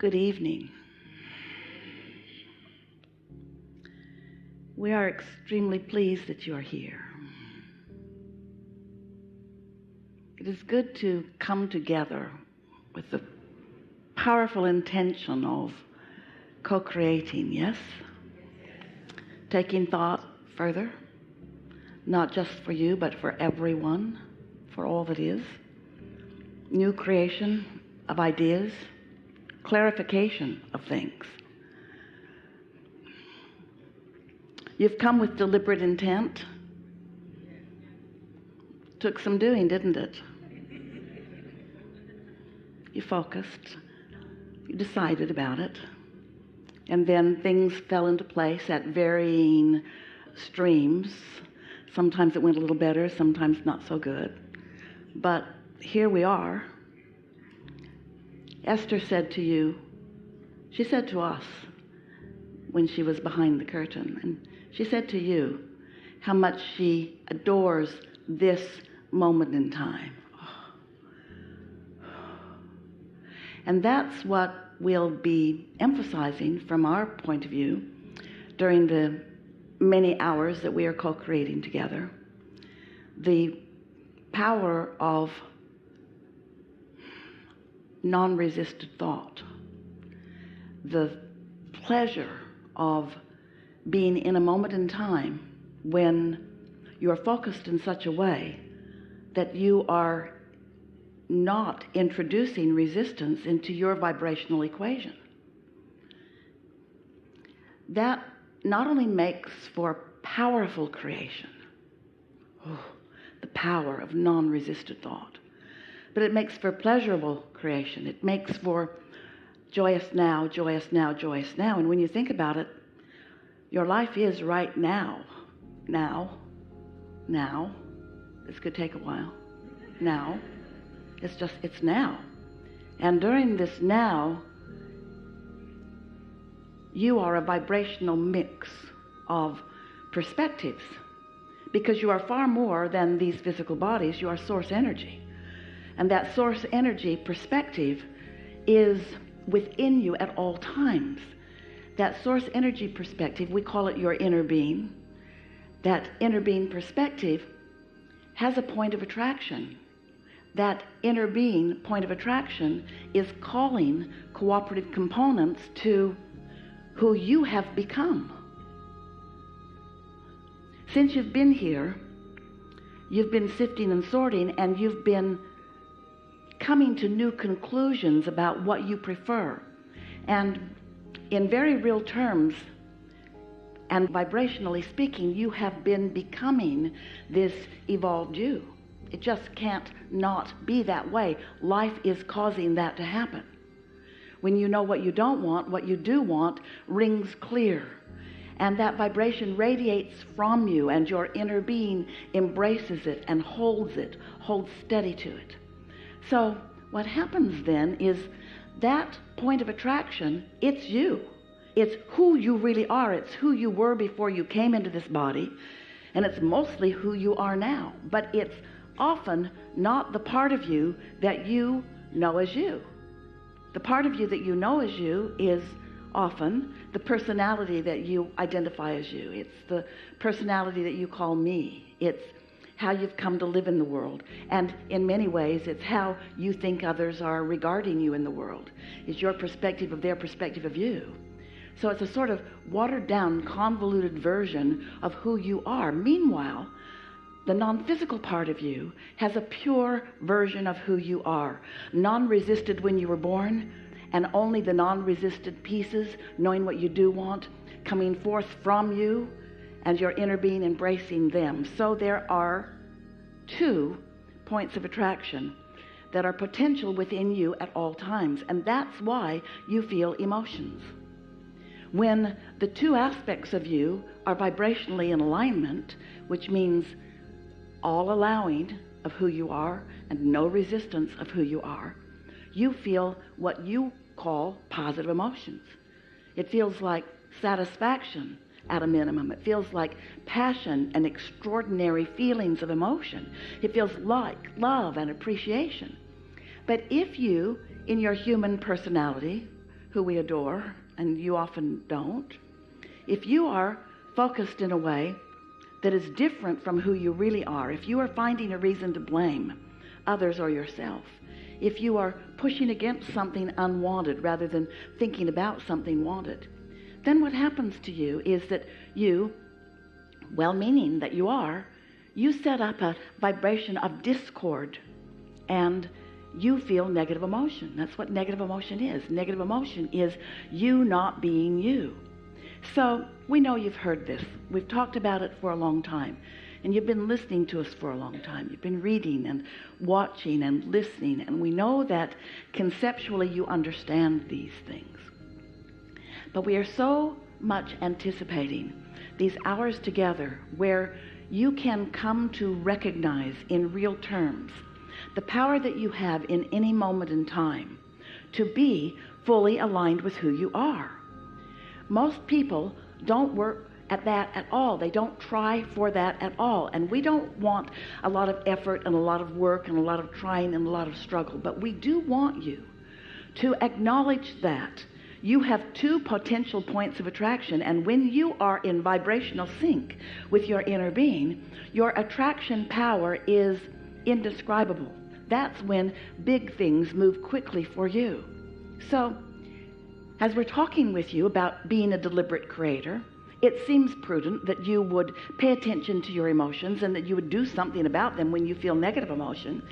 Good evening. We are extremely pleased that you are here. It is good to come together with the powerful intention of co-creating, yes? Taking thought further, not just for you, but for everyone, for all that is. New creation of ideas, clarification of things. You've come with deliberate intent. Took some doing, didn't it? You focused, you decided about it, and then things fell into place at varying streams. Sometimes it went a little better, sometimes not so good. But here we are. Esther said to you, she said to us when she was behind the curtain, and she said to you how much she adores this moment in time. And that's what we'll be emphasizing from our point of view during the many hours that we are co-creating together. The power of non-resisted thought, the pleasure of being in a moment in time when you're focused in such a way that you are not introducing resistance into your vibrational equation. That not only makes for powerful creation, the power of non-resisted thought, but it makes for pleasurable creation. It makes for joyous now, joyous now, joyous now. And when you think about it, your life is right now. Now. This could take a while. Now. It's now. And during this now, you are a vibrational mix of perspectives, because you are far more than these physical bodies. You are source energy. And that source energy perspective is within you at all times. That source energy perspective, we call it your inner being. That inner being perspective has a point of attraction. That inner being point of attraction is calling cooperative components to who you have become. Since you've been here, you've been sifting and sorting, and you've been coming to new conclusions about what you prefer. And in very real terms, and vibrationally speaking, you have been becoming this evolved you. It just can't not be that way. Life is causing that to happen. When you know what you don't want, what you do want rings clear. And that vibration radiates from you, and your inner being embraces it and holds steady to it. So what happens then is that point of attraction, it's you. It's who you really are. It's who you were before you came into this body, and it's mostly who you are now. But it's often not the part of you that you know as you. The part of you that you know as you is often the personality that you identify as you. It's the personality that you call me. It's how you've come to live in the world. And in many ways, it's how you think others are regarding you in the world. It's your perspective of their perspective of you. So it's a sort of watered down, convoluted version of who you are. Meanwhile, the non-physical part of you has a pure version of who you are. Non-resisted when you were born, and only the non-resisted pieces, knowing what you do want, coming forth from you, and your inner being embracing them. So there are two points of attraction that are potential within you at all times, and that's why you feel emotions. When the two aspects of you are vibrationally in alignment, which means all allowing of who you are and no resistance of who you are, you feel what you call positive emotions. It feels like satisfaction at a minimum. It feels like passion and extraordinary feelings of emotion. It feels like love and appreciation. But if you, in your human personality, who we adore, and you often don't, if you are focused in a way that is different from who you really are, if you are finding a reason to blame others or yourself, if you are pushing against something unwanted rather than thinking about something wanted, then what happens to you is that you, well-meaning that you are, you set up a vibration of discord, and you feel negative emotion. That's what negative emotion is. Negative emotion is you not being you. So we know you've heard this. We've talked about it for a long time, and you've been listening to us for a long time. You've been reading and watching and listening, and we know that conceptually you understand these things. But we are so much anticipating these hours together where you can come to recognize in real terms the power that you have in any moment in time to be fully aligned with who you are. Most people don't work at that at all. They don't try for that at all. And we don't want a lot of effort and a lot of work and a lot of trying and a lot of struggle. But we do want you to acknowledge that you have two potential points of attraction, and when you are in vibrational sync with your inner being, your attraction power is indescribable. That's when big things move quickly for you. So, as we're talking with you about being a deliberate creator, it seems prudent that you would pay attention to your emotions and that you would do something about them when you feel negative emotion.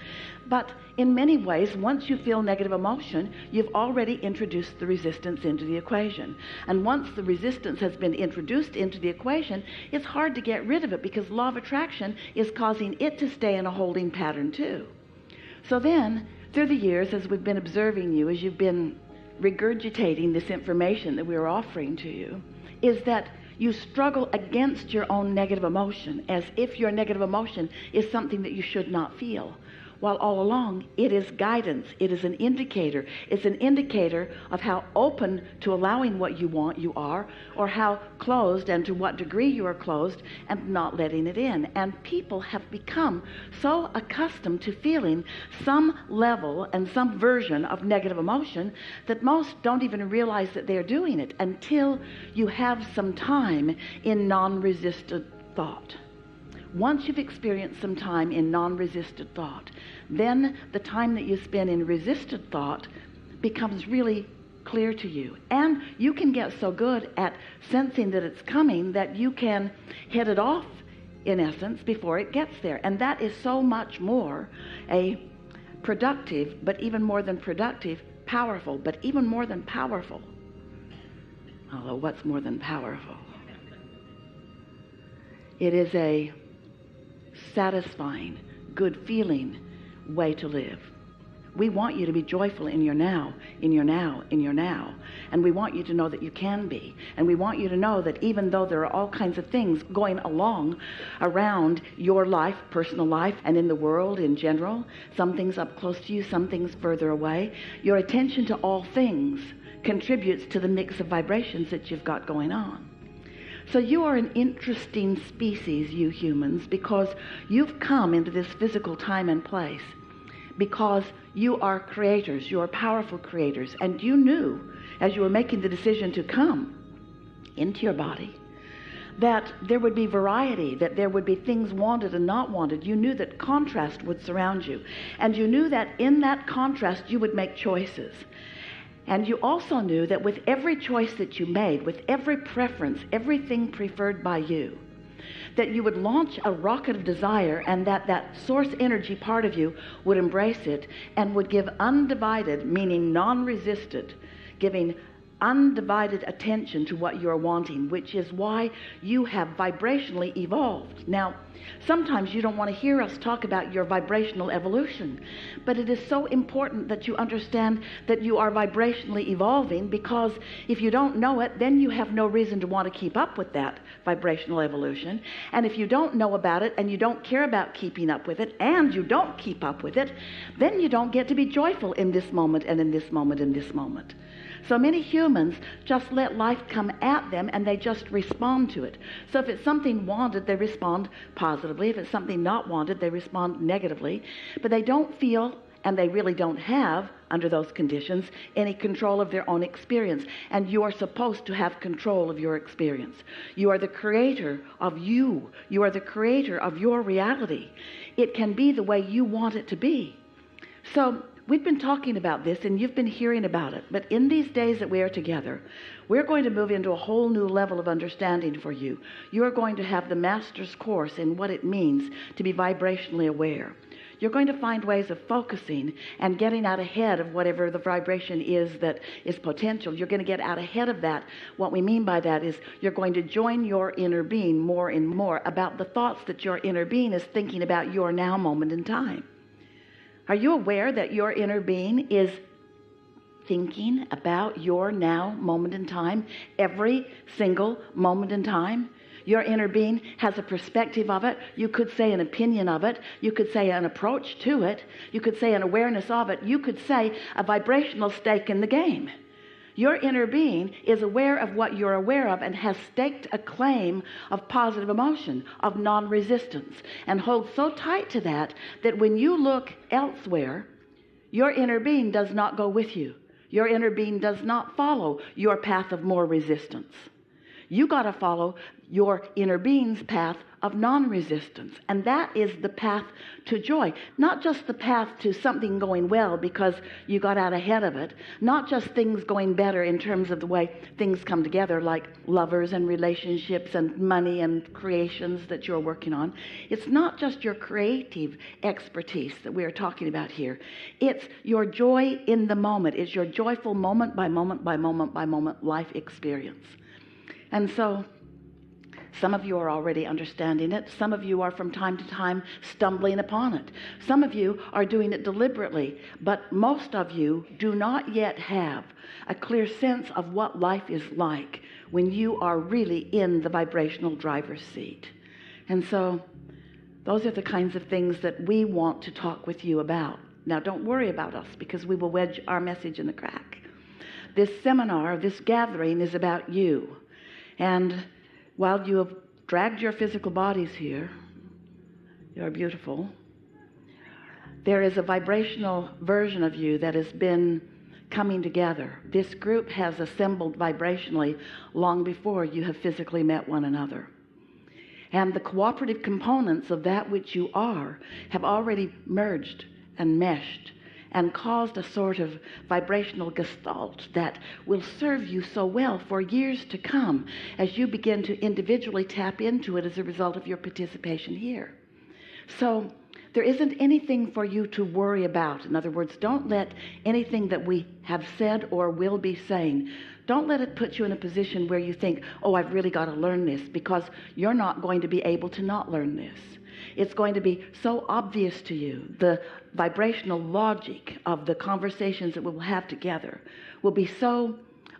But in many ways, once you feel negative emotion, you've already introduced the resistance into the equation. And once the resistance has been introduced into the equation, it's hard to get rid of it because law of attraction is causing it to stay in a holding pattern too. So then, through the years, as we've been observing you, as you've been regurgitating this information that we are offering to you, is that you struggle against your own negative emotion as if your negative emotion is something that you should not feel. While all along, it is guidance. It is an indicator. It's an indicator of how open to allowing what you want you are, or how closed and to what degree you are closed and not letting it in. And people have become so accustomed to feeling some level and some version of negative emotion that most don't even realize that they're doing it until you have some time in non-resistant thought. Once you've experienced some time in non-resisted thought, then the time that you spend in resisted thought becomes really clear to you. And you can get so good at sensing that it's coming that you can head it off, in essence, before it gets there. And that is so much more a productive, but even more than productive, powerful, but even more than powerful. Although what's more than powerful? It is a satisfying, good feeling way to live. We want you to be joyful in your now, in your now, in your now. And we want you to know that you can be. And we want you to know that even though there are all kinds of things going along around your life, personal life, and in the world in general, some things up close to you, some things further away, your attention to all things contributes to the mix of vibrations that you've got going on. So you are an interesting species, you humans, because you've come into this physical time and place because you are creators, you are powerful creators, and you knew as you were making the decision to come into your body that there would be variety, that there would be things wanted and not wanted. You knew that contrast would surround you, and you knew that in that contrast you would make choices. And you also knew that with every choice that you made, with every preference, everything preferred by you, that you would launch a rocket of desire, and that source energy part of you would embrace it and would give undivided, meaning non-resisted, giving undivided attention to what you're wanting, which is why you have vibrationally evolved. Now, sometimes you don't want to hear us talk about your vibrational evolution, but it is so important that you understand that you are vibrationally evolving, because if you don't know it, then you have no reason to want to keep up with that vibrational evolution. And if you don't know about it and you don't care about keeping up with it, and you don't keep up with it, then you don't get to be joyful in this moment and in this moment and this moment. So many humans just let life come at them and they just respond to it. So if it's something wanted, they respond positively. If it's something not wanted, they respond negatively. But they don't feel And they really don't have, under those conditions, any control of their own experience. And you are supposed to have control of your experience. You are the creator of you. You are the creator of your reality. It can be the way you want it to be. So we've been talking about this, and you've been hearing about it. But in these days that we are together, we're going to move into a whole new level of understanding for you. You're going to have the master's course in what it means to be vibrationally aware. You're going to find ways of focusing and getting out ahead of whatever the vibration is that is potential. You're going to get out ahead of that. What we mean by that is you're going to join your inner being more and more about the thoughts that your inner being is thinking about your now moment in time. Are you aware that your inner being is thinking about your now moment in time, every single moment in time? Your inner being has a perspective of it. You could say an opinion of it. You could say an approach to it. You could say an awareness of it. You could say a vibrational stake in the game. Your inner being is aware of what you're aware of and has staked a claim of positive emotion, of non-resistance, and holds so tight to that that when you look elsewhere, your inner being does not go with you. Your inner being does not follow your path of more resistance. You got to follow your inner being's path of non-resistance, and that is the path to joy. Not just the path to something going well because you got out ahead of it, not just things going better in terms of the way things come together, like lovers and relationships and money and creations that you're working on. It's not just your creative expertise that we are talking about here. It's your joy in the moment. It's your joyful moment by moment by moment by moment life experience. And so some of you are already understanding it. Some of you are from time to time stumbling upon it. Some of you are doing it deliberately, but most of you do not yet have a clear sense of what life is like when you are really in the vibrational driver's seat. And so those are the kinds of things that we want to talk with you about. Now, don't worry about us, because we will wedge our message in the crack. This seminar, this gathering, is about you. And while you have dragged your physical bodies here, you're beautiful, there is a vibrational version of you that has been coming together. This group has assembled vibrationally long before you have physically met one another. And the cooperative components of that which you are have already merged and meshed and caused a sort of vibrational gestalt that will serve you so well for years to come as you begin to individually tap into it as a result of your participation here. So there isn't anything for you to worry about. In other words, don't let anything that we have said or will be saying, don't let it put you in a position where you think, oh, I've really got to learn this, because you're not going to be able to not learn this. It's going to be so obvious to you. The vibrational logic of the conversations that we'll have together will be so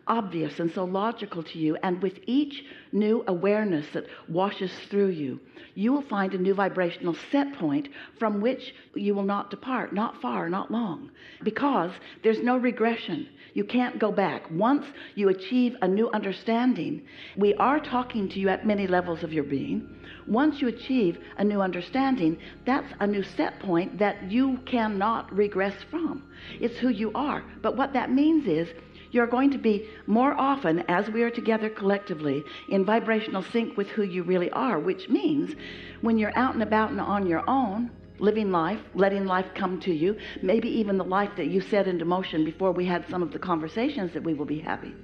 obvious and so logical to you. And with each new awareness that washes through you, you will find a new vibrational set point from which you will not depart, not far, not long, because there's no regression. You can't go back. Once you achieve a new understanding, we are talking to you at many levels of your being. Once you achieve a new understanding, that's a new set point that you cannot regress from. It's who you are. But what that means is you're going to be more often, as we are together collectively, in vibrational sync with who you really are, which means when you're out and about and on your own, living life, letting life come to you, maybe even the life that you set into motion before we had some of the conversations that we will be having,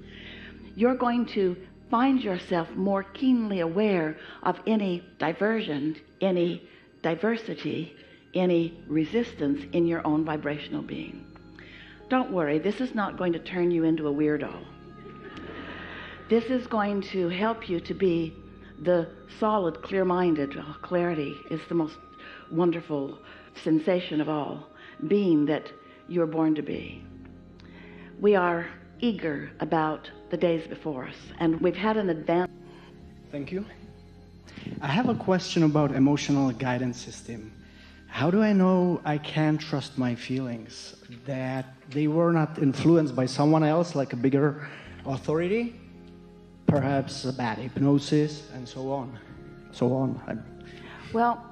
you're going to find yourself more keenly aware of any diversion, any diversity, any resistance in your own vibrational being. Don't worry, this is not going to turn you into a weirdo. This is going to help you to be the solid, clear-minded. Clarity is the most wonderful sensation of all, being that you're born to be. We are eager about the days before us, and we've had an advance. Thank you. I have a question about emotional guidance system. How do I know I can trust my feelings, that they were not influenced by someone else, like a bigger authority, perhaps a bad hypnosis, and so on? Well,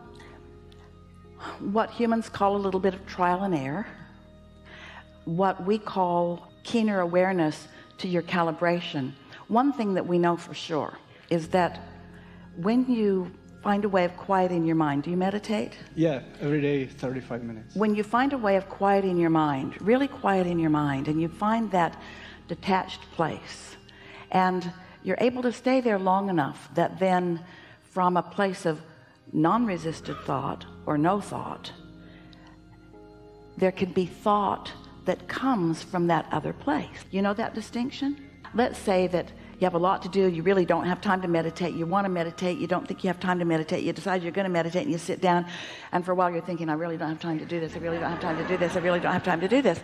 what humans call a little bit of trial and error, what we call keener awareness to your calibration. One thing that we know for sure is that when you find a way of quieting your mind, do you meditate? Yeah, every day, 35 minutes. When you find a way of quieting your mind, really quieting your mind, and you find that detached place, and you're able to stay there long enough that then from a place of non-resisted thought or no thought, there can be thought that comes from that other place. You know that distinction? Let's say that you have a lot to do, you really don't have time to meditate, you want to meditate, you don't think you have time to meditate, you decide you're going to meditate, and you sit down, and for a while you're thinking, I really don't have time to do this, I really don't have time to do this, I really don't have time to do this,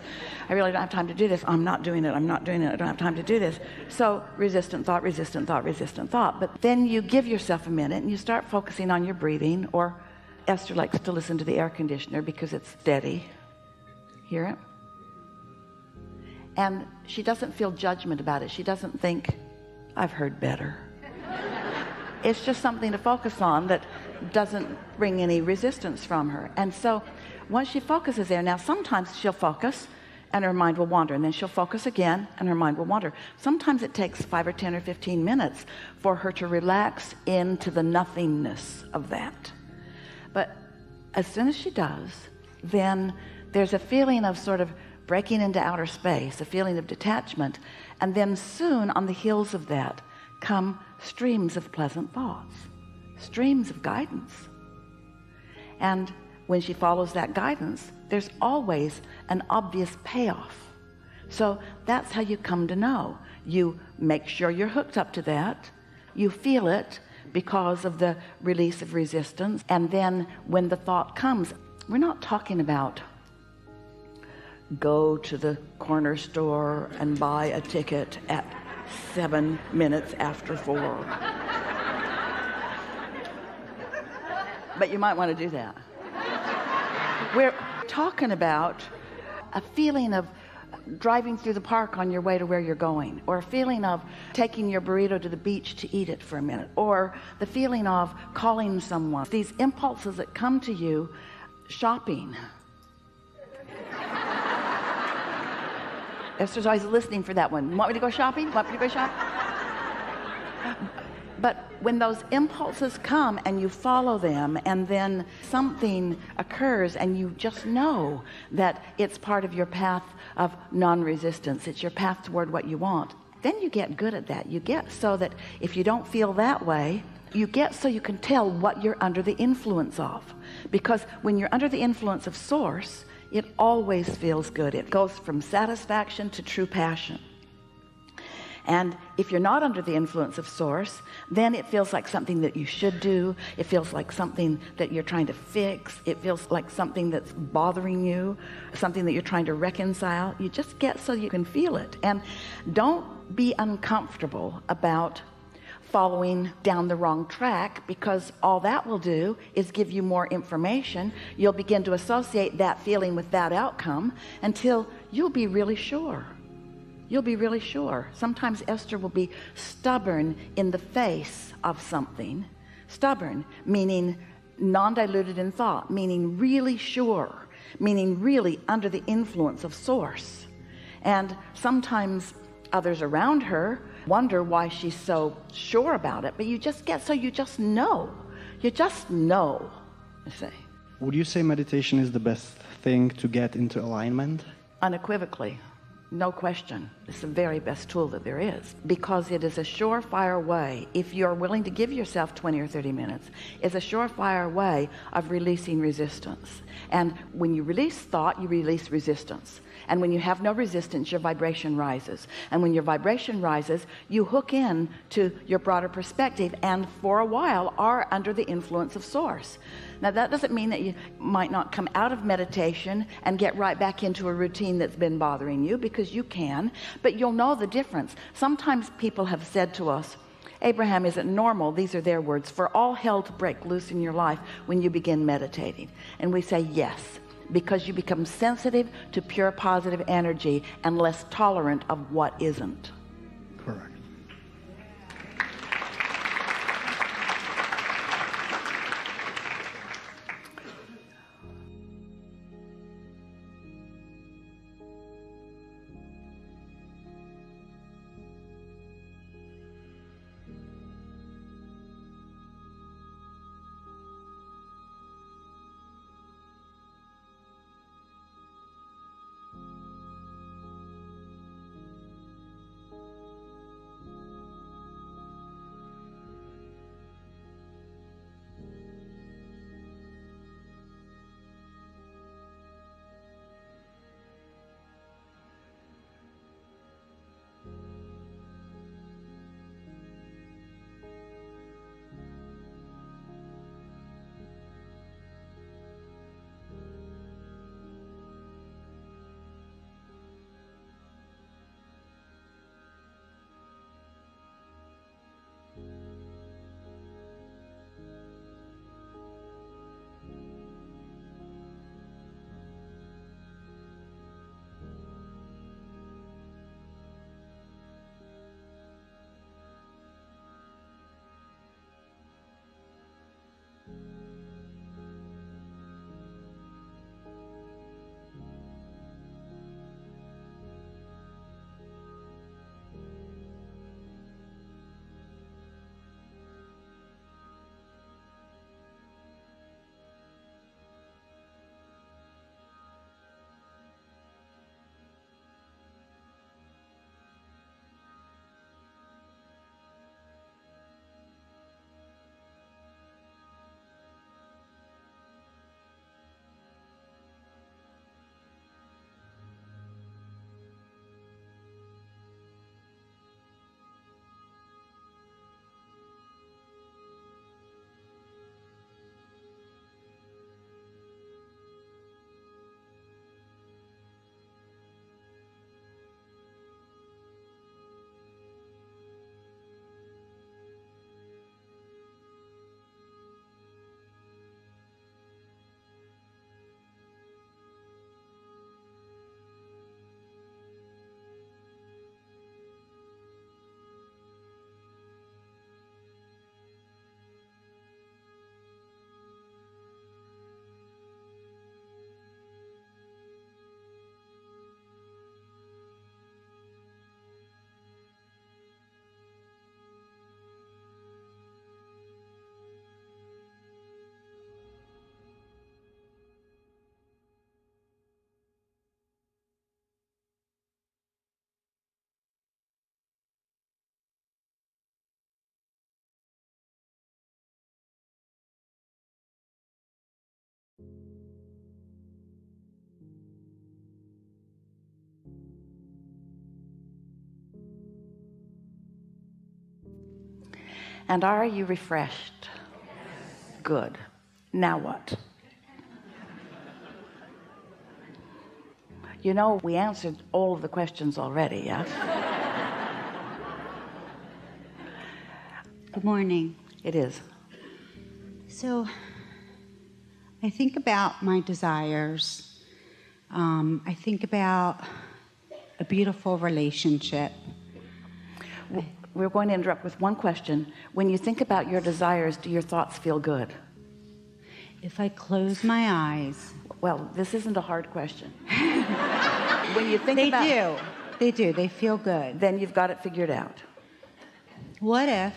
I really don't have time to do this, I'm not doing it, I'm not doing it, I don't have time to do this. So resistant thought, resistant thought, resistant thought. But then you give yourself a minute and you start focusing on your breathing, or Esther likes to listen to the air conditioner because it's steady. Hear it? And she doesn't feel judgment about it. She doesn't think, I've heard better. It's just something to focus on that doesn't bring any resistance from her. And so once she focuses there, now sometimes she'll focus and her mind will wander, and then she'll focus again and her mind will wander. Sometimes it takes 5 or 10 or 15 minutes for her to relax into the nothingness of that. But as soon as she does, then there's a feeling of sort of breaking into outer space, a feeling of detachment, and then soon on the heels of that come streams of pleasant thoughts, streams of guidance. And when she follows that guidance, there's always an obvious payoff. So that's how you come to know. You make sure you're hooked up to that, you feel it because of the release of resistance, and then when the thought comes, we're not talking about go to the corner store and buy a ticket at 7 minutes after 4. But you might want to do that. We're talking about a feeling of driving through the park on your way to where you're going, or a feeling of taking your burrito to the beach to eat it for a minute, or the feeling of calling someone. These impulses that come to you, shopping. Esther's always listening for that one. Want me to go shopping? Want me to go shop? But when those impulses come and you follow them, and then something occurs and you just know that it's part of your path of non-resistance, it's your path toward what you want, then you get good at that. You get so that if you don't feel that way, you get so you can tell what you're under the influence of. Because when you're under the influence of source, it always feels good. It goes from satisfaction to true passion. And if you're not under the influence of source, then it feels like something that you should do. It feels like something that you're trying to fix. It feels like something that's bothering you, something that you're trying to reconcile. You just get so you can feel it. And don't be uncomfortable about following down the wrong track, because all that will do is give you more information. You'll begin to associate that feeling with that outcome until you'll be really sure. You'll be really sure. Sometimes Esther will be stubborn in the face of something. Stubborn, meaning non-diluted in thought, meaning really sure, meaning really under the influence of source. And sometimes others around her wonder why she's so sure about it, but you just get so you just know. You just know, I say. Would you say meditation is the best thing to get into alignment? Unequivocally. No question. It's the very best tool that there is, because it is a surefire way, if you're willing to give yourself 20 or 30 minutes, is a surefire way of releasing resistance. And when you release thought, you release resistance. And when you have no resistance, your vibration rises. And when your vibration rises, you hook in to your broader perspective, and for a while are under the influence of source. Now, that doesn't mean that you might not come out of meditation and get right back into a routine that's been bothering you, because you can, but you'll know the difference. Sometimes people have said to us, Abraham, is it normal, these are their words, for all hell to break loose in your life when you begin meditating? And we say yes, because you become sensitive to pure positive energy and less tolerant of what isn't. Correct. And are you refreshed? Good. Now what? You know, we answered all of the questions already, yeah? Good morning. It is. So, I think about my desires. I think about a beautiful relationship. We're going to interrupt with one question. When you think about your desires, do your thoughts feel good? If I close my eyes... Well, this isn't a hard question. When you think They about... They do. They feel good. Then you've got it figured out. What if...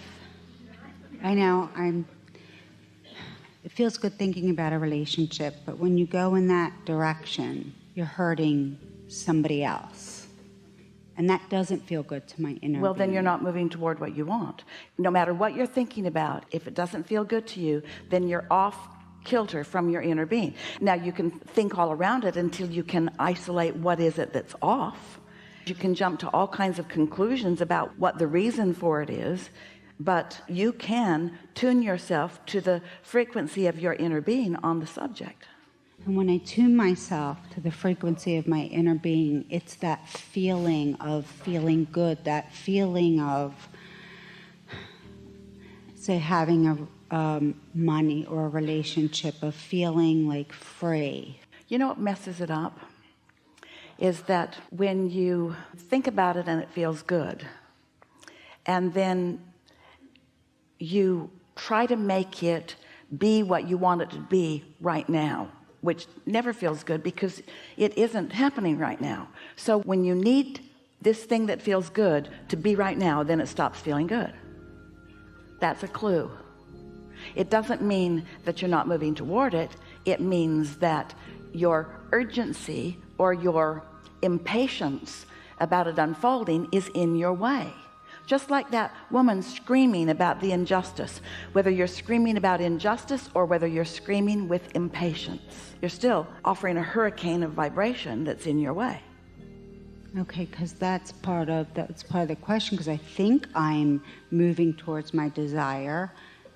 I know it feels good thinking about a relationship, but when you go in that direction, you're hurting somebody else. And that doesn't feel good to my inner Well, then being. you're not moving toward what you want. No matter what you're thinking about, if it doesn't feel good to you, then you're off kilter from your inner being. Now, you can think all around it until you can isolate what is it that's off. You can jump to all kinds of conclusions about what the reason for it is, but you can tune yourself to the frequency of your inner being on the subject. And when I tune myself to the frequency of my inner being, it's that feeling of feeling good, that feeling of, say, having a money or a relationship, of feeling like free. You know what messes it up? Is that when you think about it and it feels good, and then you try to make it be what you want it to be right now, which never feels good because it isn't happening right now. So when you need this thing that feels good to be right now, then it stops feeling good. That's a clue. It doesn't mean that you're not moving toward it. It means that your urgency or your impatience about it unfolding is in your way. Just like that woman screaming about the injustice, whether you're screaming about injustice or whether you're screaming with impatience, you're still offering a hurricane of vibration that's in your way. Okay, because that's part of the question, because I think I'm moving towards my desire,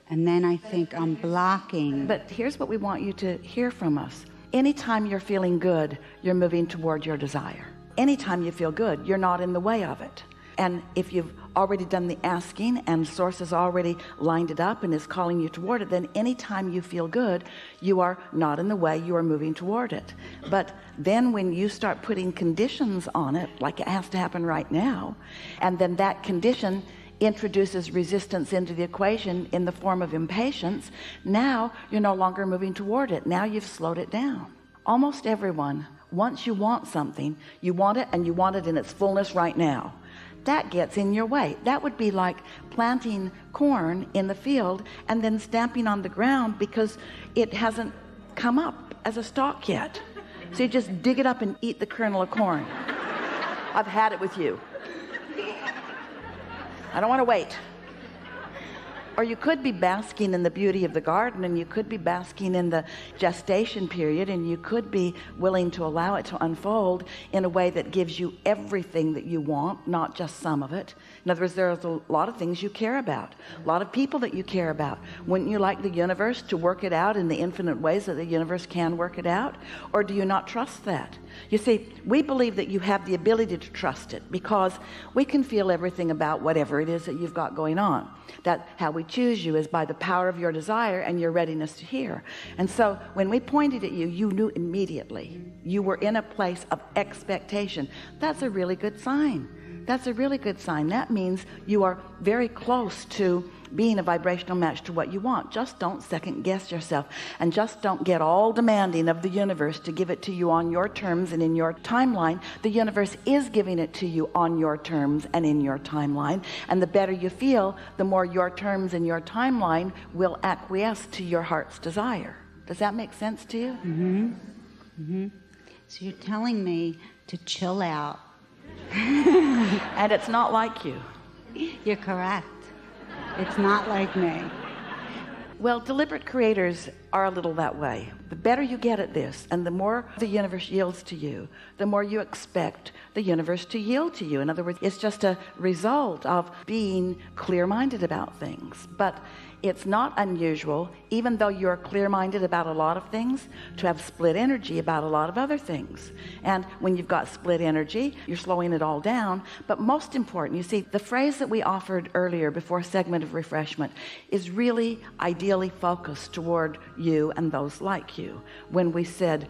and then I think I'm blocking. But here's what we want you to hear from us. Anytime you're feeling good, you're moving toward your desire. Anytime you feel good, you're not in the way of it. And if you've already done the asking and source has already lined it up and is calling you toward it, then anytime you feel good, you are not in the way, you are moving toward it. But then when you start putting conditions on it, like it has to happen right now, and then that condition introduces resistance into the equation in the form of impatience, now you're no longer moving toward it. Now you've slowed it down. Almost everyone, once you want something, you want it and you want it in its fullness right now. That gets in your way. That would be like planting corn in the field and then stamping on the ground because it hasn't come up as a stalk yet. So you just dig it up and eat the kernel of corn. I've had it with you. I don't want to wait. Or you could be basking in the beauty of the garden, and you could be basking in the gestation period, and you could be willing to allow it to unfold in a way that gives you everything that you want, not just some of it. In other words, there's a lot of things you care about, a lot of people that you care about. Wouldn't you like the universe to work it out in the infinite ways that the universe can work it out? Or do you not trust that? You see, we believe that you have the ability to trust it because we can feel everything about whatever it is that you've got going on. That how we choose you is by the power of your desire and your readiness to hear. And so when we pointed at you, you knew immediately. You were in a place of expectation. That's a really good sign. That's a really good sign. That means you are very close to being a vibrational match to what you want. Just don't second guess yourself, and just don't get all demanding of the universe to give it to you on your terms and in your timeline. The universe is giving it to you on your terms and in your timeline, and the better you feel, the more your terms and your timeline will acquiesce to your heart's desire. Does that make sense to you? Mm-hmm. Mm-hmm. So you're telling me to chill out. And it's not like you. You're correct. It's not like me. Well, deliberate creators are a little that way. The better you get at this, and the more the universe yields to you, the more you expect the universe to yield to you. In other words, it's just a result of being clear-minded about things. But it's not unusual, even though you're clear-minded about a lot of things, to have split energy about a lot of other things. And when you've got split energy, you're slowing it all down. But most important, you see, the phrase that we offered earlier before segment of refreshment is really ideally focused toward you and those like you. When we said,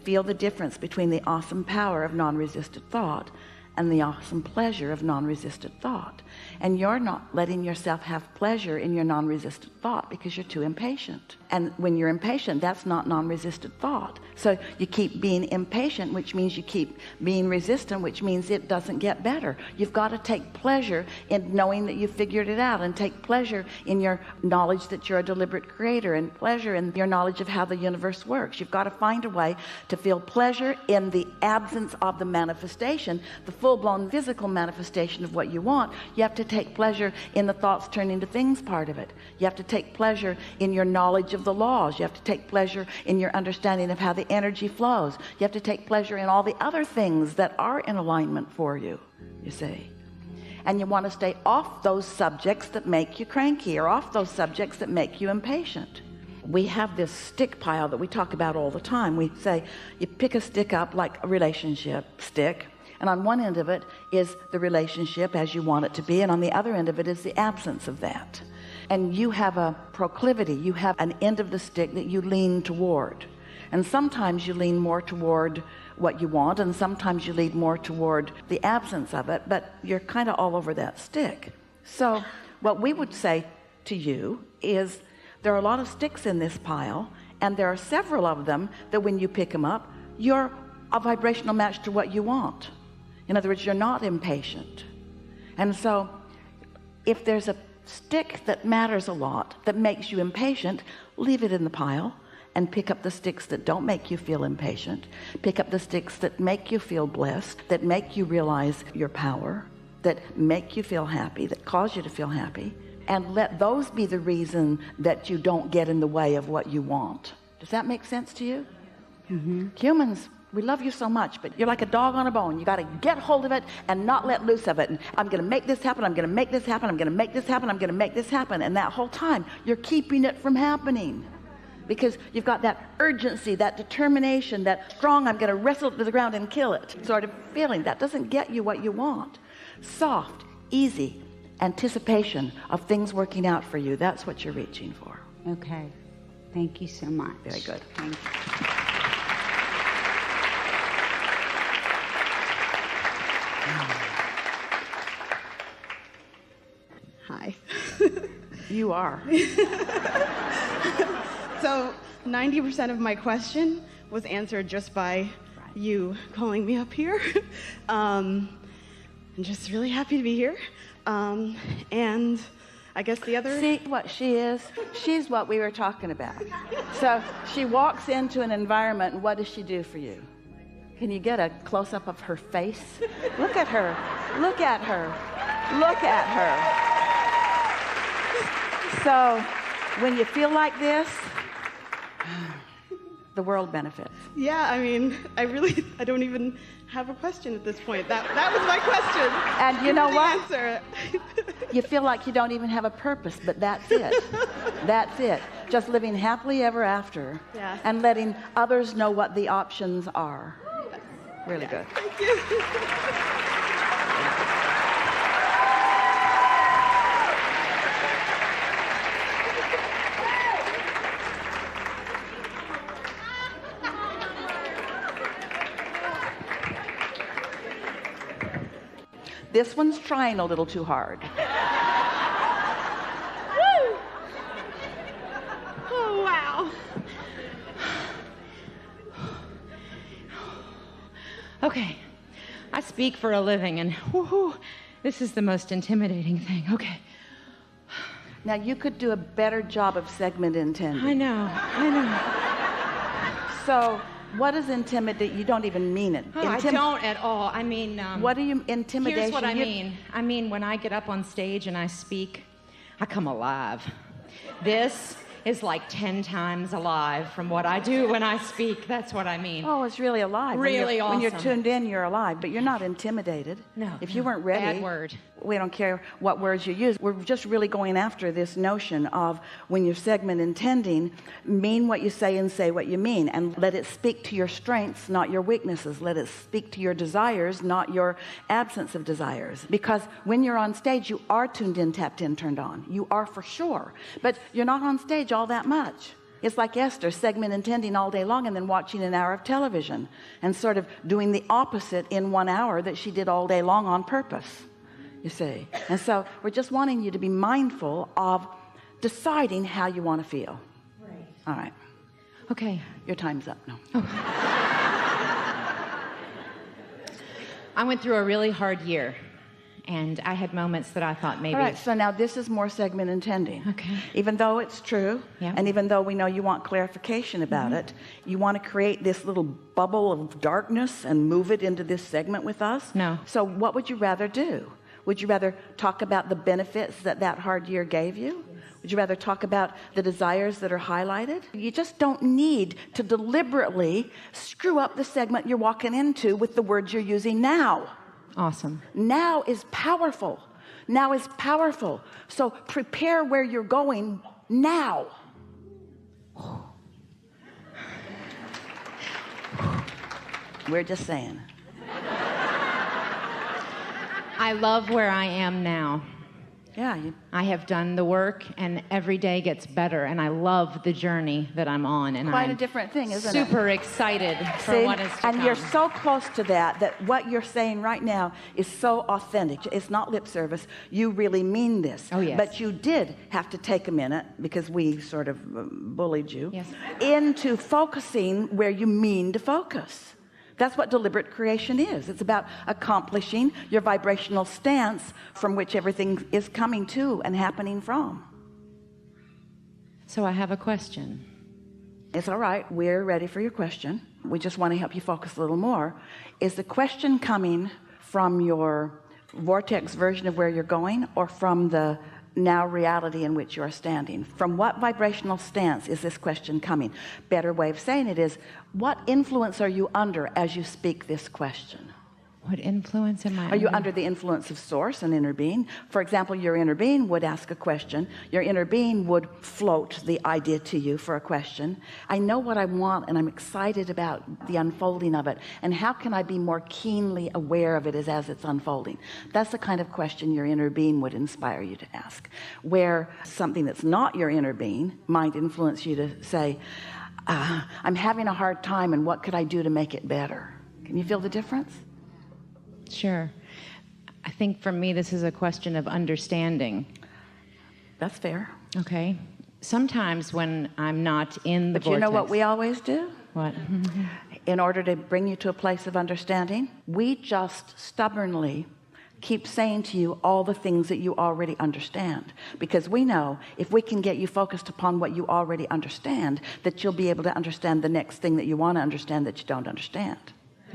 feel the difference between the awesome power of non-resisted thought and the awesome pleasure of non-resisted thought. And you're not letting yourself have pleasure in your non-resisted thought because you're too impatient. And when you're impatient, that's not non-resisted thought. So you keep being impatient, which means you keep being resistant, which means it doesn't get better. You've got to take pleasure in knowing that you figured it out, and take pleasure in your knowledge that you're a deliberate creator, and pleasure in your knowledge of how the universe works. You've got to find a way to feel pleasure in the absence of the manifestation, the full-blown physical manifestation of what you want. You have to take pleasure in the thoughts turning to things part of it. You have to take pleasure in your knowledge of the laws. You have to take pleasure in your understanding of how the energy flows. You have to take pleasure in all the other things that are in alignment for you, you see. And you want to stay off those subjects that make you cranky, or off those subjects that make you impatient. We have this stick pile that we talk about all the time. We say you pick a stick up like a relationship stick, and on one end of it is the relationship as you want it to be, and on the other end of it is the absence of that. And you have a proclivity, you have an end of the stick that you lean toward. And sometimes you lean more toward what you want, and sometimes you lean more toward the absence of it, but you're kind of all over that stick. So what we would say to you is, there are a lot of sticks in this pile, and there are several of them that when you pick them up, you're a vibrational match to what you want. In other words, you're not impatient. And so if there's a stick that matters a lot, that makes you impatient, leave it in the pile and pick up the sticks that don't make you feel impatient. Pick up the sticks that make you feel blessed, that make you realize your power, that make you feel happy, that cause you to feel happy, and let those be the reason that you don't get in the way of what you want. Does that make sense to you? Mm-hmm. Humans, we love you so much, but you're like a dog on a bone. You got to get hold of it and not let loose of it. And I'm going to make this happen. I'm going to make this happen. I'm going to make this happen. I'm going to make this happen. And that whole time, you're keeping it from happening because you've got that urgency, that determination, that strong, I'm going to wrestle it to the ground and kill it sort of feeling. That doesn't get you what you want. Soft, easy anticipation of things working out for you. That's what you're reaching for. Okay. Thank you so much. Very good. Thank you. Hi. You are. So 90% of my question was answered just by you calling me up here. I'm just really happy to be here. And I guess the other... See what she is? She's what we were talking about. So she walks into an environment, and what does she do for you? Can you get a close-up of her face? Look at her. Look at her. Look at her. So when you feel like this, the world benefits. Yeah, I mean, I don't even have a question at this point. That was my question. And you know what? Answer. You feel like you don't even have a purpose, but that's it. That's it. Just living happily ever after. Yeah. And letting others know what the options are. Really good. Thank you. This one's trying a little too hard. Woo! Oh, wow. Okay, I speak for a living, and woohoo, this is the most intimidating thing. Okay. Now, you could do a better job of segment intending. I know. So, what is intimidate? You don't even mean it. Oh, I don't at all. I mean... what do you... Intimidation? Here's what I mean. I mean, when I get up on stage and I speak, I come alive. This is like 10 times alive from what I do when I speak. That's what I mean. Oh, it's really alive. Really awesome. When you're tuned in, you're alive, but you're not intimidated. No. If you weren't ready. Bad word. We don't care what words you use. We're just really going after this notion of when you're segment intending, mean what you say and say what you mean, and let it speak to your strengths, not your weaknesses. Let it speak to your desires, not your absence of desires. Because when you're on stage, you are tuned in, tapped in, turned on. You are for sure. But you're not on stage all that much. It's like Esther, segment intending all day long and then watching an hour of television and sort of doing the opposite in 1 hour that she did all day long on purpose. You see. And so we're just wanting you to be mindful of deciding how you want to feel. Right. All right. Okay. Your time's up now. Oh. I went through a really hard year, and I had moments that I thought maybe... All right, so now this is more segment intending. Okay. Even though it's true, yeah. and even though we know you want clarification about it, you want to create this little bubble of darkness and move it into this segment with us? No. So what would you rather do? Would you rather talk about the benefits that that hard year gave you? Yes. Would you rather talk about the desires that are highlighted? You just don't need to deliberately screw up the segment you're walking into with the words you're using now. Awesome. Now is powerful. Now is powerful. So prepare where you're going now. We're just saying. I love where I am now. Yeah. I have done the work, and every day gets better, and I love the journey that I'm on. And Quite I'm a different thing, isn't it? super excited for what is to come. And you're so close to that what you're saying right now is so authentic. It's not lip service. You really mean this. Oh, yes. But you did have to take a minute, because we sort of bullied you, yes. into focusing where you mean to focus. That's what deliberate creation is. It's about accomplishing your vibrational stance from which everything is coming to and happening from. So I have a question. It's all right. We're ready for your question. We just want to help you focus a little more. Is the question coming from your vortex version of where you're going, or from the now reality in which you're standing? From what vibrational stance is this question coming? Better way of saying it is, what influence are you under as you speak this question? What influence am I Are you under the influence of source and inner being? For example, your inner being would ask a question. Your inner being would float the idea to you for a question. I know what I want, and I'm excited about the unfolding of it. And how can I be more keenly aware of it as it's unfolding? That's the kind of question your inner being would inspire you to ask. Where something that's not your inner being might influence you to say, I'm having a hard time, and what could I do to make it better? Can you feel the difference? Sure. I think for me, this is a question of understanding. That's fair. Okay. Sometimes when I'm not in the vortex... But you know what we always do? What? In order to bring you to a place of understanding, we just stubbornly keep saying to you all the things that you already understand. Because we know if we can get you focused upon what you already understand, that you'll be able to understand the next thing that you want to understand that you don't understand.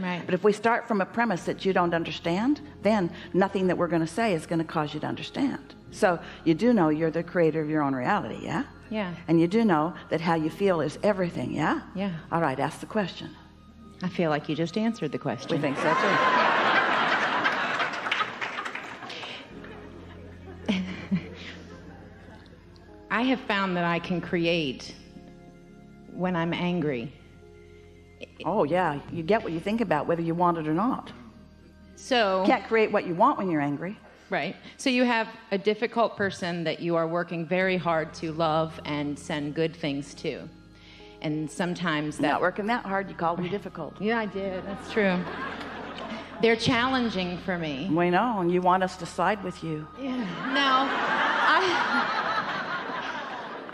Right. But if we start from a premise that you don't understand, then nothing that we're going to say is going to cause you to understand. So you do know you're the creator of your own reality, yeah? Yeah. And you do know that how you feel is everything, yeah? Yeah. All right, ask the question. I feel like you just answered the question. We think so too. I have found that I can create when I'm angry. Oh yeah, you get what you think about, whether you want it or not. So You can't create what you want when you're angry. right. So you have a difficult person that you are working very hard to love and send good things to. And sometimes that... Not working that hard, you called them difficult. Yeah, I did. That's true. They're challenging for me. We know, and you want us to side with you. Yeah. Now,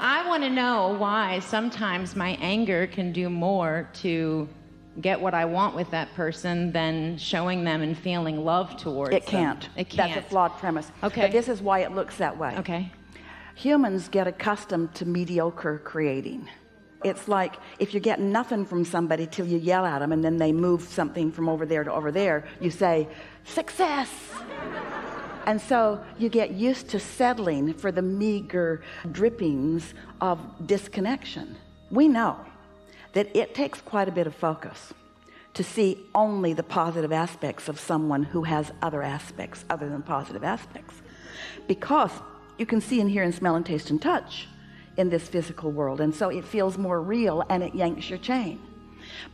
I want to know why sometimes my anger can do more to get what I want with that person than showing them and feeling love towards them. It can't. It can't. That's a flawed premise. Okay. But this is why it looks that way. Okay. Humans get accustomed to mediocre creating. It's like if you're getting nothing from somebody till you yell at them and then they move something from over there to over there, you say, success. And so you get used to settling for the meager drippings of disconnection. We know that it takes quite a bit of focus to see only the positive aspects of someone who has other aspects other than positive aspects. Because you can see and hear and smell and taste and touch in this physical world, and so it feels more real and it yanks your chain.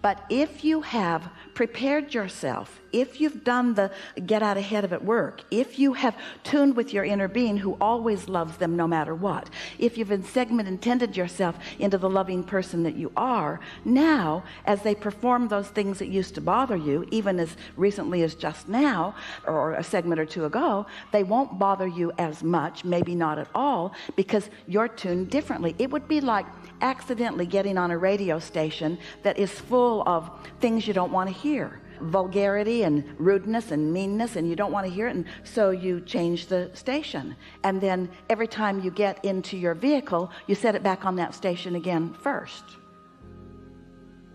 But if you have prepared yourself, if you've done the get out ahead of it work, if you have tuned with your inner being who always loves them no matter what, if you've intended yourself into the loving person that you are, now as they perform those things that used to bother you, even as recently as just now or a segment or two ago, they won't bother you as much, maybe not at all, because you're tuned differently. It would be like accidentally getting on a radio station that is full of things you don't want to hear, vulgarity and rudeness and meanness, and you don't want to hear it, and so you change the station, and then every time you get into your vehicle you set it back on that station again first,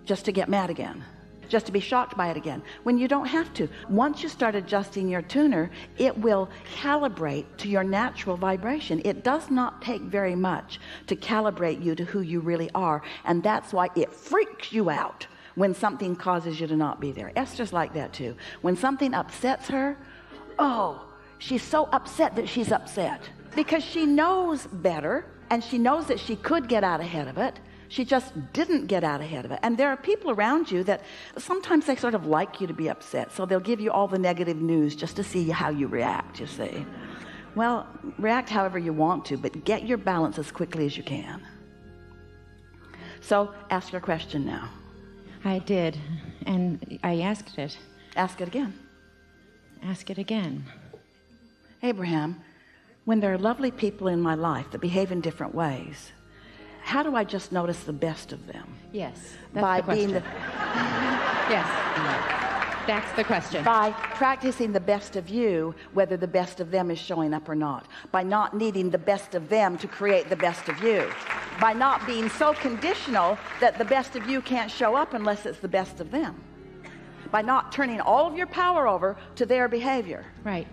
just to get mad again, just to be shocked by it again, when you don't have to. Once you start adjusting your tuner, it will calibrate to your natural vibration. It does not take very much to calibrate you to who you really are, and that's why it freaks you out when something causes you to not be there. Esther's like that too. When something upsets her, oh, she's so upset that she's upset because she knows better, and she knows that she could get out ahead of it. She just didn't get out ahead of it. And there are people around you that sometimes they sort of like you to be upset, so they'll give you all the negative news just to see how you react, you see. Well, react however you want to, but get your balance as quickly as you can. So ask your question now. I did, and I asked it. Ask it again. Ask it again. Abraham, when there are lovely people in my life that behave in different ways, how do I just notice the best of them? Yes, that's By the question. being Yes, that's the question. By practicing the best of you, whether the best of them is showing up or not. By not needing the best of them to create the best of you. By not being so conditional that the best of you can't show up unless it's the best of them. By not turning all of your power over to their behavior. Right.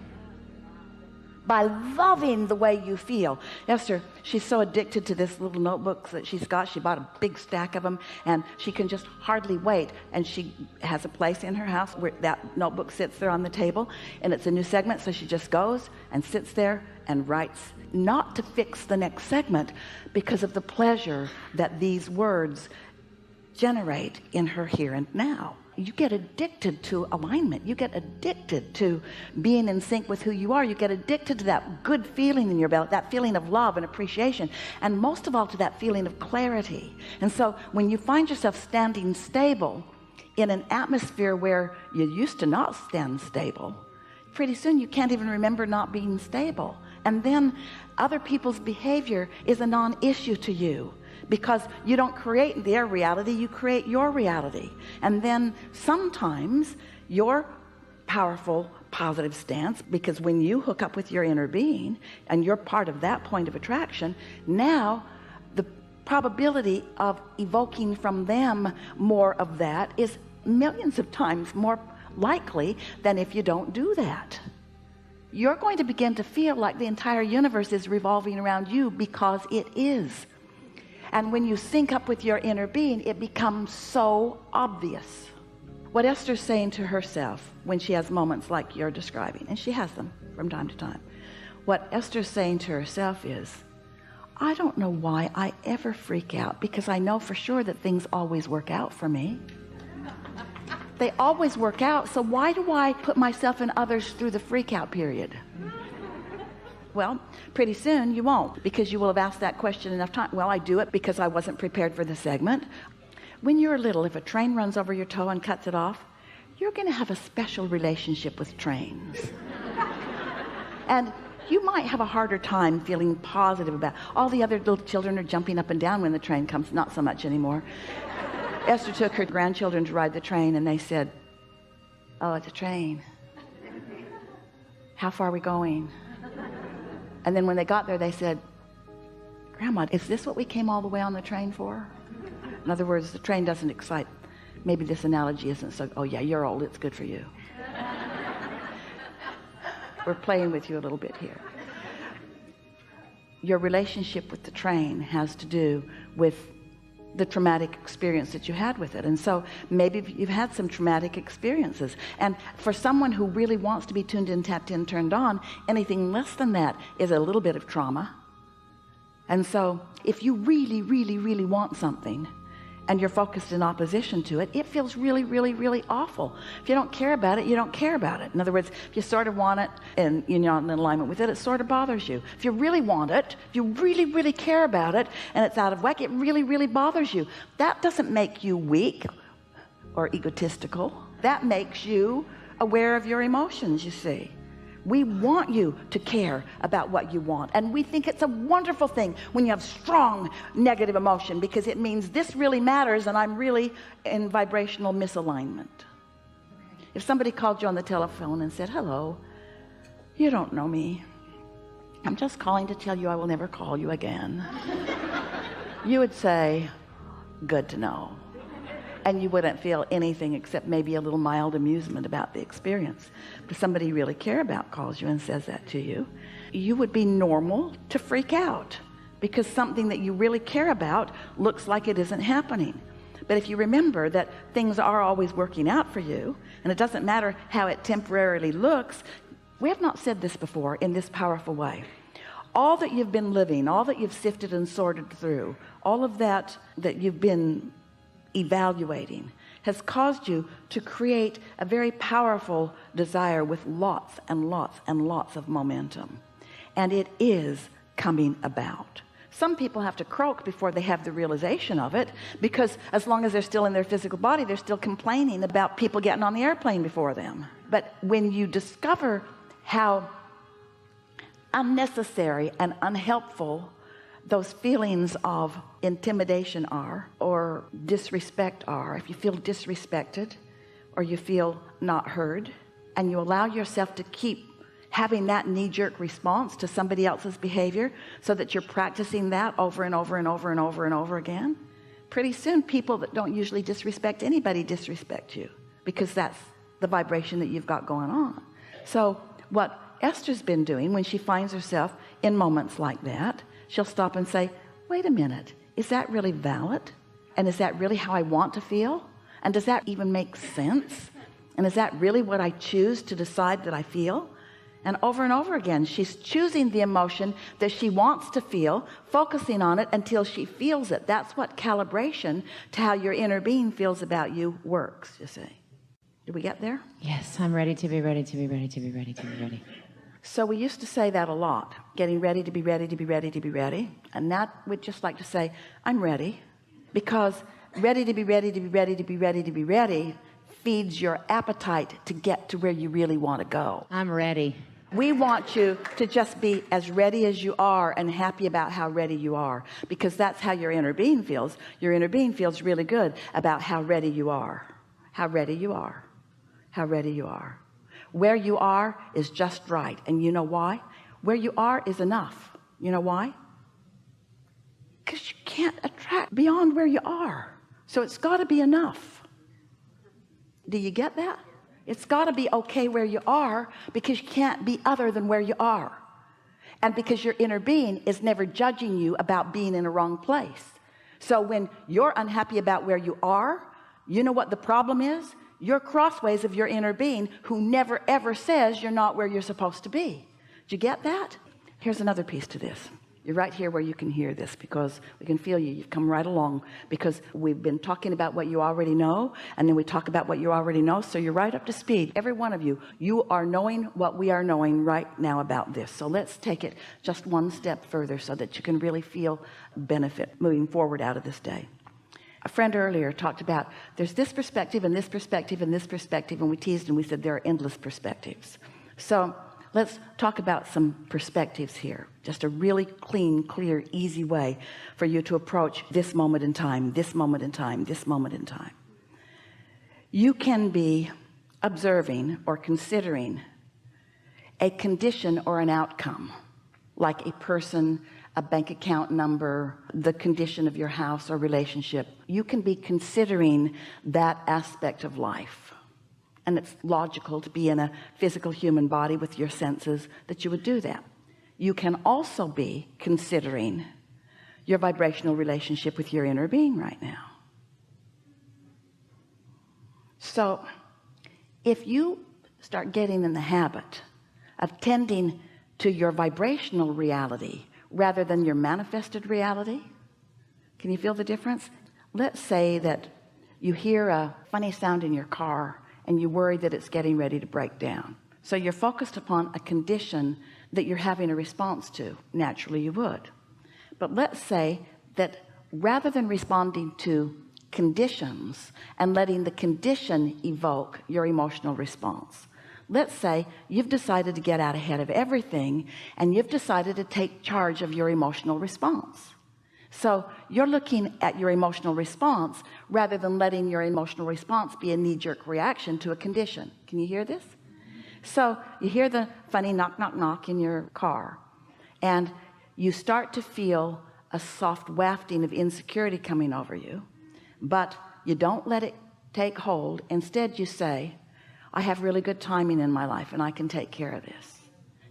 By loving the way you feel. Esther, she's so addicted to this little notebooks that she's got. She bought a big stack of them, and she can just hardly wait. And she has a place in her house where that notebook sits there on the table, and it's a new segment, so she just goes and sits there and writes, not to fix the next segment, because of the pleasure that these words generate in her here and now. You get addicted to alignment. You get addicted to being in sync with who you are. You get addicted to that good feeling in your belly, that feeling of love and appreciation, and most of all to that feeling of clarity. And so when you find yourself standing stable in an atmosphere where you used to not stand stable, pretty soon you can't even remember not being stable. And then other people's behavior is a non-issue to you, because you don't create their reality, you create your reality. And then sometimes your powerful positive stance, because when you hook up with your inner being and you're part of that point of attraction, now the probability of evoking from them more of that is millions of times more likely than if you don't do that. You're going to begin to feel like the entire universe is revolving around you, because it is. And when you sync up with your inner being, it becomes so obvious. What Esther's saying to herself when she has moments like you're describing, and she has them from time to time, what Esther's saying to herself is, I don't know why I ever freak out, because I know for sure that things always work out for me. They always work out, so why do I put myself and others through the freak out period? Well, pretty soon you won't, because you will have asked that question enough time. Well, I do it because I wasn't prepared for the segment. When you're little, if a train runs over your toe and cuts it off, you're going to have a special relationship with trains. And you might have a harder time feeling positive about it. All the other little children are jumping up and down when the train comes, not so much anymore. Esther took her grandchildren to ride the train, and they said, oh, it's a train. How far are we going? And then when they got there, they said, Grandma, is this what we came all the way on the train for? In other words, the train doesn't excite. Maybe this analogy isn't so, oh yeah, you're old, it's good for you. We're playing with you a little bit here. Your relationship with the train has to do with the traumatic experience that you had with it. And so maybe you've had some traumatic experiences. And for someone who really wants to be tuned in, tapped in, turned on, anything less than that is a little bit of trauma. And so if you really, really, really want something and you're focused in opposition to it, it feels really, really, really awful. If you don't care about it, you don't care about it. In other words, if you sort of want it and you're not in alignment with it, it sort of bothers you. If you really want it, if you really, really care about it and it's out of whack, it really, really bothers you. That doesn't make you weak or egotistical. That makes you aware of your emotions, you see. We want you to care about what you want, and we think it's a wonderful thing when you have strong negative emotion, because it means this really matters and I'm really in vibrational misalignment. If somebody called you on the telephone and said, hello, you don't know me, I'm just calling to tell you I will never call you again, you would say, good to know. And you wouldn't feel anything except maybe a little mild amusement about the experience. But if somebody you really care about calls you and says that to you, you would be normal to freak out, because something that you really care about looks like it isn't happening. But if you remember that things are always working out for you, and it doesn't matter how it temporarily looks, we have not said this before in this powerful way. All that you've been living, all that you've sifted and sorted through, all of that you've been evaluating has caused you to create a very powerful desire with lots and lots and lots of momentum, and it is coming about. Some people have to croak before they have the realization of it, because as long as they're still in their physical body, they're still complaining about people getting on the airplane before them. But when you discover how unnecessary and unhelpful those feelings of intimidation are, or disrespect are, if you feel disrespected or you feel not heard, and you allow yourself to keep having that knee-jerk response to somebody else's behavior, so that you're practicing that over and over and over and over and over again, pretty soon people that don't usually disrespect anybody disrespect you, because that's the vibration that you've got going on. So what Esther's been doing when she finds herself in moments like that, she'll stop and say, wait a minute, is that really valid? And is that really how I want to feel? And does that even make sense? And is that really what I choose to decide that I feel? And over again, she's choosing the emotion that she wants to feel, focusing on it until she feels it. That's what calibration to how your inner being feels about you works, you see. Did we get there? Yes, I'm ready to be ready to be ready to be ready to be ready. So we used to say that a lot, getting ready to be ready to be ready to be ready. And now we'd just like to say, I'm ready. Because ready to be ready to be ready to be ready to be ready feeds your appetite to get to where you really want to go. I'm ready. We want you to just be as ready as you are and happy about how ready you are, because that's how your inner being feels. Your inner being feels really good about how ready you are. How ready you are. How ready you are. Where you are is just right. And you know why? Where you are is enough. You know why? Because you can't attract beyond where you are. So it's got to be enough. Do you get that? It's got to be okay where you are, because you can't be other than where you are. And because your inner being is never judging you about being in a wrong place. So when you're unhappy about where you are, you know what the problem is? You're crossways of your inner being, who never ever says you're not where you're supposed to be. Did you get that? Here's another piece to this. You're right here where you can hear this, because we can feel you. You've come right along, because we've been talking about what you already know, and then we talk about what you already know. So you're right up to speed. Every one of you, you are knowing what we are knowing right now about this. So let's take it just one step further so that you can really feel benefit moving forward out of this day. A friend earlier talked about there's this perspective and this perspective and this perspective, and we teased and we said there are endless perspectives. So let's talk about some perspectives here. Just a really clean, clear, easy way for you to approach this moment in time, this moment in time, this moment in time. You can be observing or considering a condition or an outcome, like a person, a bank account number, the condition of your house or relationship. You can be considering that aspect of life. and it's logical to be in a physical human body with your senses that you would do that. You can also be considering your vibrational relationship with your inner being right now. So if you start getting in the habit of tending to your vibrational reality rather than your manifested reality, can you feel the difference? Let's say that you hear a funny sound in your car and you worry that it's getting ready to break down. So you're focused upon a condition that you're having a response to. Naturally you would. But let's say that rather than responding to conditions and letting the condition evoke your emotional response, let's say you've decided to get out ahead of everything and you've decided to take charge of your emotional response. So you're looking at your emotional response rather than letting your emotional response be a knee-jerk reaction to a condition. Can you hear this? So you hear the funny knock knock knock in your car and you start to feel a soft wafting of insecurity coming over you, but you don't let it take hold. Instead you say, I have really good timing in my life and I can take care of this.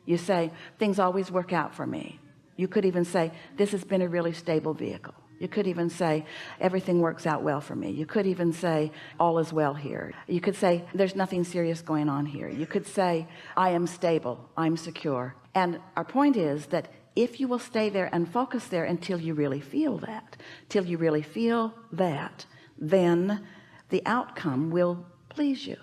You say, things always work out for me. You could even say, this has been a really stable vehicle. You could even say, everything works out well for me. You could even say, all is well here. You could say, there's nothing serious going on here. You could say, I am stable, I'm secure. And our point is that if you will stay there and focus there until you really feel that, till you really feel that, then the outcome will please you.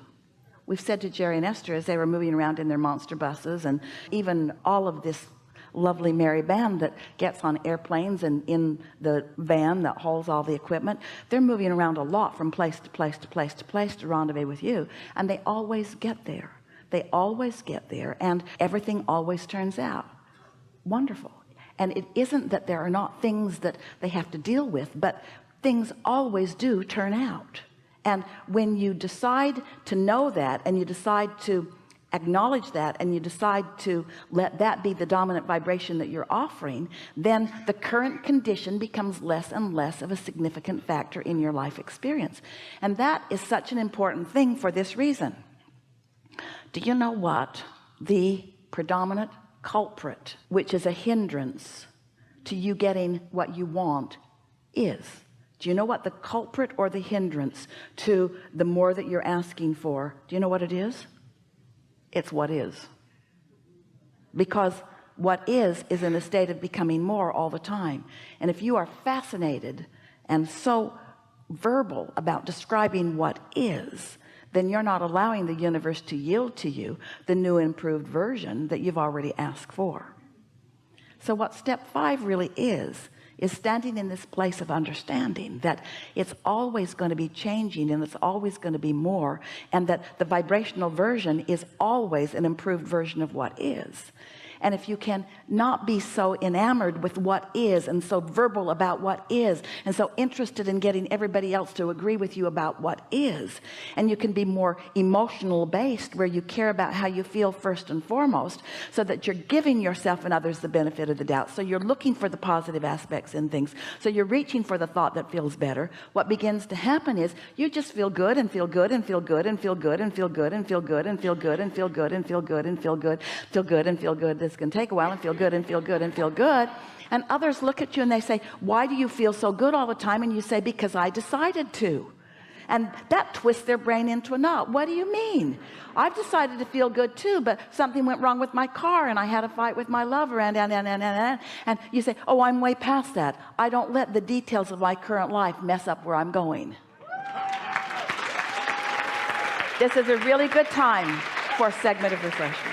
We've said to Jerry and Esther as they were moving around in their monster buses, and even all of this lovely merry band that gets on airplanes and in the van that holds all the equipment, they're moving around a lot from place to place to place to place to rendezvous with you, and they always get there. They always get there, and everything always turns out wonderful. And it isn't that there are not things that they have to deal with, but things always do turn out. And when you decide to know that, and you decide to acknowledge that, and you decide to let that be the dominant vibration that you're offering, then the current condition becomes less and less of a significant factor in your life experience. And that is such an important thing for this reason. Do you know what the predominant culprit, which is a hindrance to you getting what you want, is? Do you know what the culprit or the hindrance to the more that you're asking for? Do you know what it is? It's what is. Because what is in a state of becoming more all the time. And if you are fascinated and so verbal about describing what is, then you're not allowing the universe to yield to you the new improved version that you've already asked for. So what step 5 really is standing in this place of understanding that it's always going to be changing, and it's always going to be more, and that the vibrational version is always an improved version of what is. And if you can not be so enamored with what is, and so verbal about what is, and so interested in getting everybody else to agree with you about what is, and you can be more emotional based, where you care about how you feel first and foremost, so that you're giving yourself and others the benefit of the doubt. So you're looking for the positive aspects in things. So you're reaching for the thought that feels better. What begins to happen is you just feel good and feel good and feel good and feel good and feel good and feel good and feel good and feel good and feel good and feel good, feel good and feel good. This can take a while, and feel good and feel good and feel good. And others look at you and they say, why do you feel so good all the time? And you say, because I decided to. And that twists their brain into a knot. What do you mean? I've decided to feel good too, but something went wrong with my car and I had a fight with my lover, and you say, oh, I'm way past that. I don't let the details of my current life mess up where I'm going. This is a really good time for a segment of refreshment.